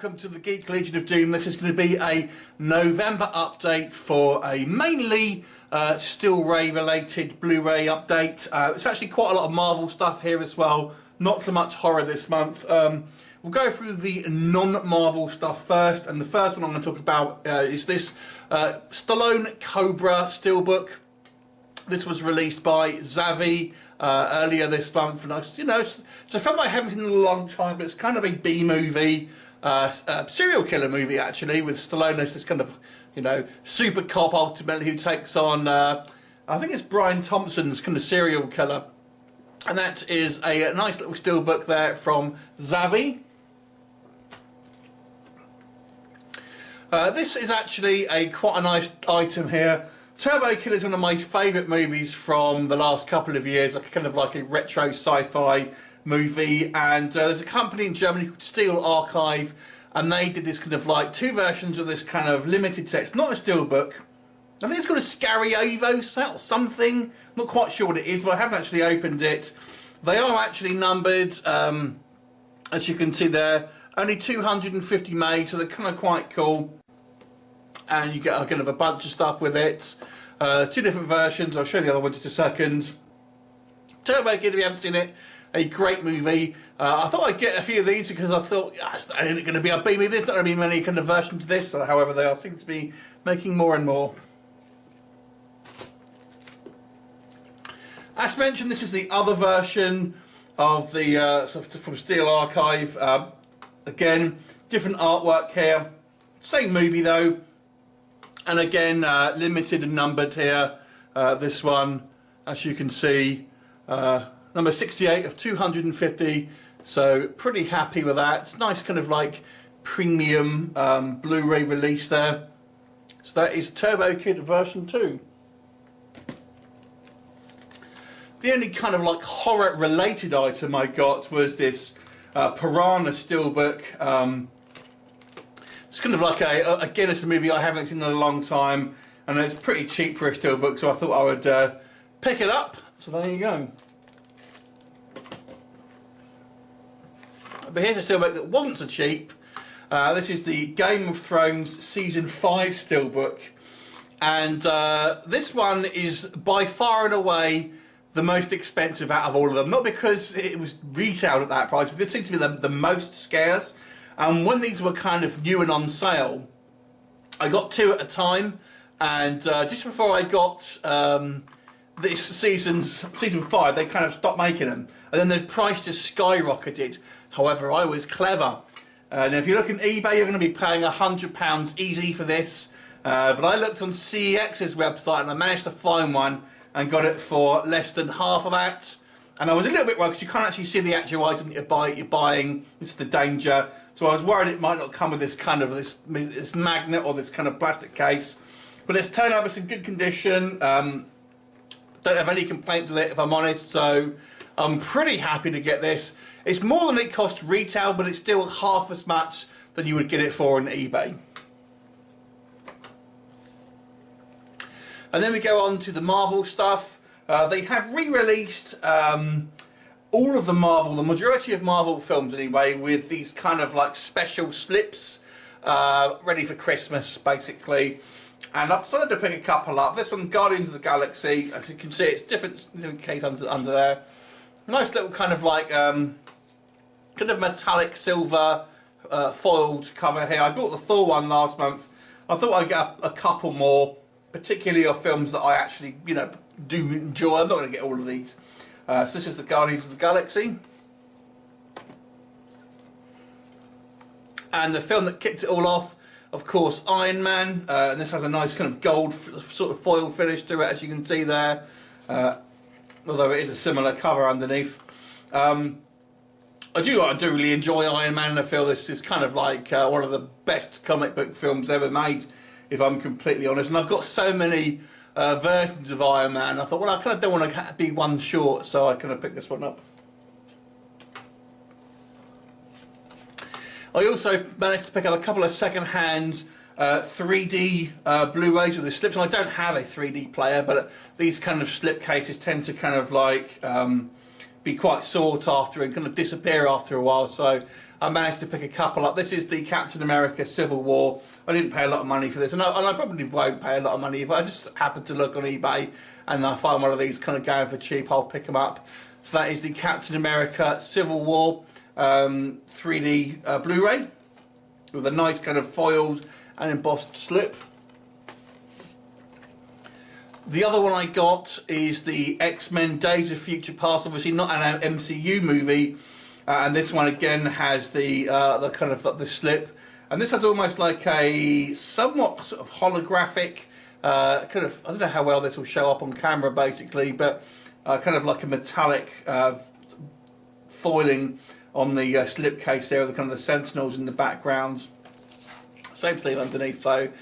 welcome to the Geek Legion of Doom. This is going to be a November update for a mainly Blu-Ray related Blu-ray update. It's actually quite a lot of Marvel stuff here as well, not so much horror this month. We'll go through the non-Marvel stuff first, and the first one I'm going to talk about is this Stallone Cobra Steelbook. This was released by Zavvi earlier this month, and it's a film I haven't seen in a long time, but it's kind of a B-movie, serial killer movie actually, with Stallone as this kind of, super cop ultimately who takes on, I think it's Brian Thompson's kind of serial killer, and that is a nice little steelbook there from Zavvi. This is actually quite a nice item here. Turbo Killer is one of my favourite movies from the last couple of years, kind of like a retro sci-fi movie, and there's a company in Germany called Steel Archive, and they did this kind of like two versions of this kind of limited set. It's not a steelbook. I think it's called a Scariovo set or something. Not quite sure what it is, but I haven't actually opened it. They are actually numbered, as you can see there. Only 250 made, so they're kind of quite cool. And you get kind of a bunch of stuff with it. Two different versions. I'll show you the other one in just a second. Turbo Kid, if you haven't seen it, a great movie. I thought I'd get a few of these because I thought, it's not going to be a B movie. There's not going to be many kind of versions of this. However, they seem to be making more and more. As mentioned, this is the other version of the from Steel Archive. Again, different artwork here. Same movie though. And again, limited and numbered here. This one, as you can see, number 68 of 250. So pretty happy with that. It's nice kind of like premium Blu-ray release there. So that is Turbo Kid version 2. The only kind of like horror related item I got was this Piranha Steelbook. It's kind of like again, it's a movie I haven't seen in a long time, and it's pretty cheap for a steelbook, so I thought I would pick it up. So there you go. But here's a steelbook that wasn't so cheap. This is the Game of Thrones Season 5 steelbook, and this one is by far and away the most expensive out of all of them. Not because it was retailed at that price, but it seems to be the most scarce. And when these were kind of new and on sale, I got two at a time, and just before I got this season 5, they kind of stopped making them, and then the price just skyrocketed. However, I was clever, and if you look at eBay, you're going to be paying £100 easy for this. But I looked on CEX's website and I managed to find one and got it for less than half of that. And I was a little bit worried because you can't actually see the actual item that you're buying. This is the danger. So I was worried it might not come with this kind of this magnet or this kind of plastic case. But it's turned out it's in good condition. Don't have any complaints with it, if I'm honest. So I'm pretty happy to get this. It's more than it cost retail, but it's still half as much than you would get it for on eBay. And then we go on to the Marvel stuff. They have re-released all of the majority of Marvel films anyway, with these kind of like special slips ready for Christmas, basically. And I've decided to pick a couple up. This one, Guardians of the Galaxy. As you can see, it's different case under there. Nice little kind of like kind of metallic silver foiled cover here. I bought the Thor one last month. I thought I'd get a couple more, particularly of films that I actually, do enjoy. I'm not going to get all of these. So this is the Guardians of the Galaxy. And the film that kicked it all off, of course, Iron Man. And this has a nice kind of gold sort of foil finish to it, as you can see there. Although it is a similar cover underneath. I do really enjoy Iron Man, and I feel this is kind of like one of the best comic book films ever made, if I'm completely honest. And I've got so many versions of Iron Man, I thought, well, I kind of don't want to be one short, so I kind of picked this one up. I also managed to pick up a couple of second-hand 3D Blu-rays with the slips, and I don't have a 3D player, but these kind of slip cases tend to kind of like be quite sought after and kind of disappear after a while. So I managed to pick a couple up. This is the Captain America Civil War. I didn't pay a lot of money for this, and I probably won't pay a lot of money if I just happen to look on eBay and I find one of these kind of going for cheap. I'll pick them up. So that is the Captain America Civil War 3D Blu-ray with a nice kind of foiled and embossed slip. The other one I got is the X-Men Days of Future Past, obviously not an MCU movie, and this one again has the kind of the slip, and this has almost like a somewhat sort of holographic kind of, I don't know how well this will show up on camera basically, but kind of like a metallic foiling on the slip case there, the kind of the Sentinels in the background. Same sleeve underneath though.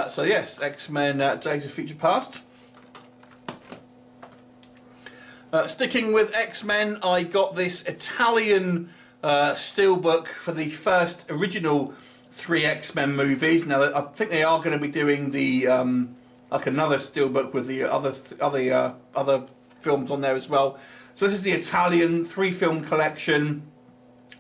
So yes, X-Men Days of Future Past. Sticking with X-Men, I got this Italian steelbook for the first original 3 X-Men movies. Now, I think they are going to be doing the like another steelbook with the other films on there as well. So this is the Italian 3-film collection.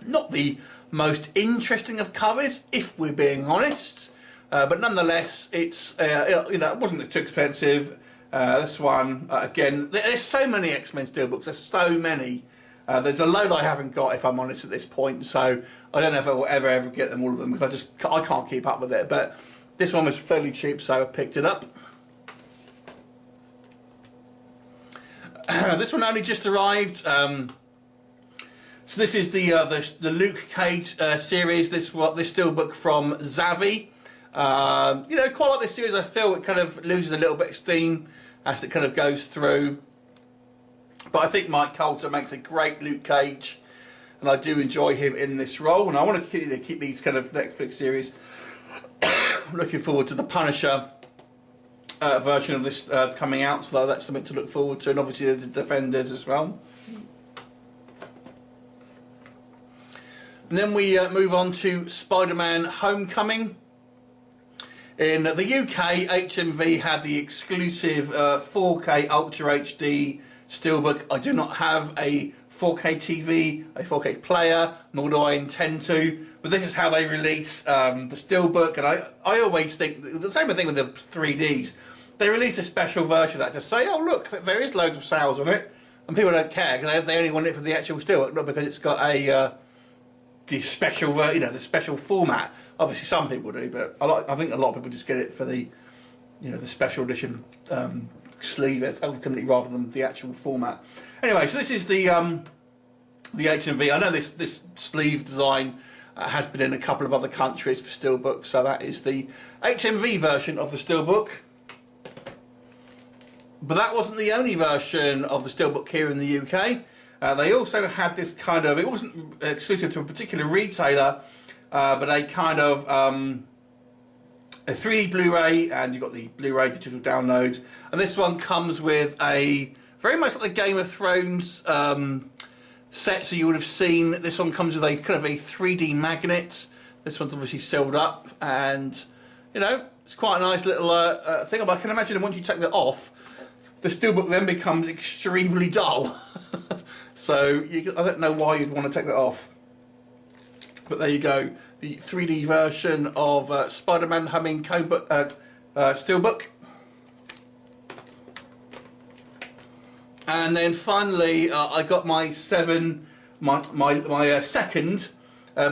Not the most interesting of covers, if we're being honest, but nonetheless, it's you know, it wasn't too expensive. This one, again, there's so many X-Men Steelbooks, there's so many. There's a load I haven't got, if I'm honest, at this point, so I don't know if I will ever get them, all of them, because I can't keep up with it. But this one was fairly cheap, so I picked it up. This one only just arrived. So this is the Luke Cage series. This Steelbook from Zavvi. You know, quite like this series. I feel it kind of loses a little bit of steam as it kind of goes through, but I think Mike Coulter makes a great Luke Cage, and I do enjoy him in this role, and I want to keep these kind of Netflix series. I'm looking forward to the Punisher version of this coming out, so that's something to look forward to, and obviously the Defenders as well. And then we move on to SpiderMan Homecoming. In the UK, HMV had the exclusive 4K Ultra HD Steelbook. I do not have a 4K TV, a 4K player, nor do I intend to. But this is how they release the Steelbook, and I always think the same thing with the 3Ds. They release a special version of that to say, oh look, there is loads of sales on it, and people don't care because they only want it for the actual Steelbook, not because it's got a the special, the special format. Obviously, some people do, but I think a lot of people just get it for the, the special edition sleeve ultimately, rather than the actual format. Anyway, so this is the HMV. I know this sleeve design has been in a couple of other countries for Steelbooks, so that is the HMV version of the Steelbook. But that wasn't the only version of the Steelbook here in the UK. They also had this kind of, it wasn't exclusive to a particular retailer, but a kind of a 3D Blu-ray, and you've got the Blu-ray digital downloads. And this one comes with a, very much like the Game of Thrones set, so you would have seen, this one comes with a kind of a 3D magnet. This one's obviously sealed up, and, it's quite a nice little thing. But I can imagine once you take that off, the Steelbook then becomes extremely dull. So I don't know why you'd want to take that off. But there you go, the 3D version of SpiderMan Homecoming Steelbook. And then finally, I got my second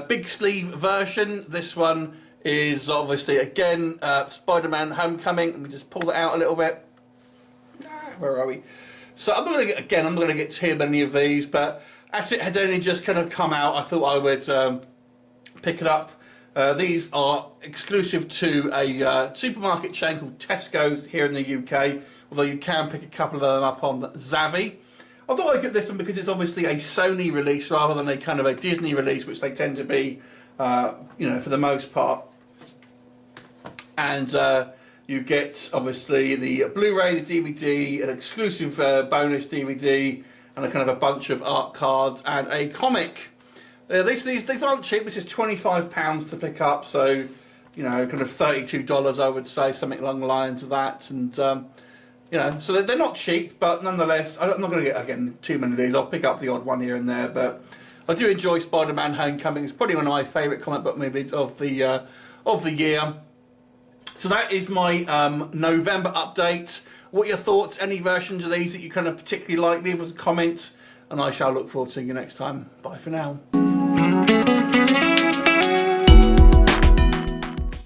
big sleeve version. This one is obviously again SpiderMan Homecoming. Let me just pull that out a little bit. Where are we? So I'm not going to get too many of these, but as it had only just kind of come out, I thought I would pick it up. These are exclusive to a supermarket chain called Tesco's here in the UK, although you can pick a couple of them up on Zavvi. I thought I'd get this one because it's obviously a Sony release rather than a kind of a Disney release, which they tend to be, for the most part. And you get, obviously, the Blu-ray, the DVD, an exclusive bonus DVD, and a kind of a bunch of art cards, and a comic. These aren't cheap. This is £25 to pick up, so, kind of $32, I would say, something along the lines of that. And You know, so they're not cheap, but nonetheless, I'm not going to get, again, too many of these. I'll pick up the odd one here and there, but I do enjoy SpiderMan Homecoming. It's probably one of my favourite comic book movies of the year. So that is my November update. What are your thoughts? Any versions of these that you kind of particularly like? Leave us a comment, and I shall look forward to seeing you next time. Bye for now.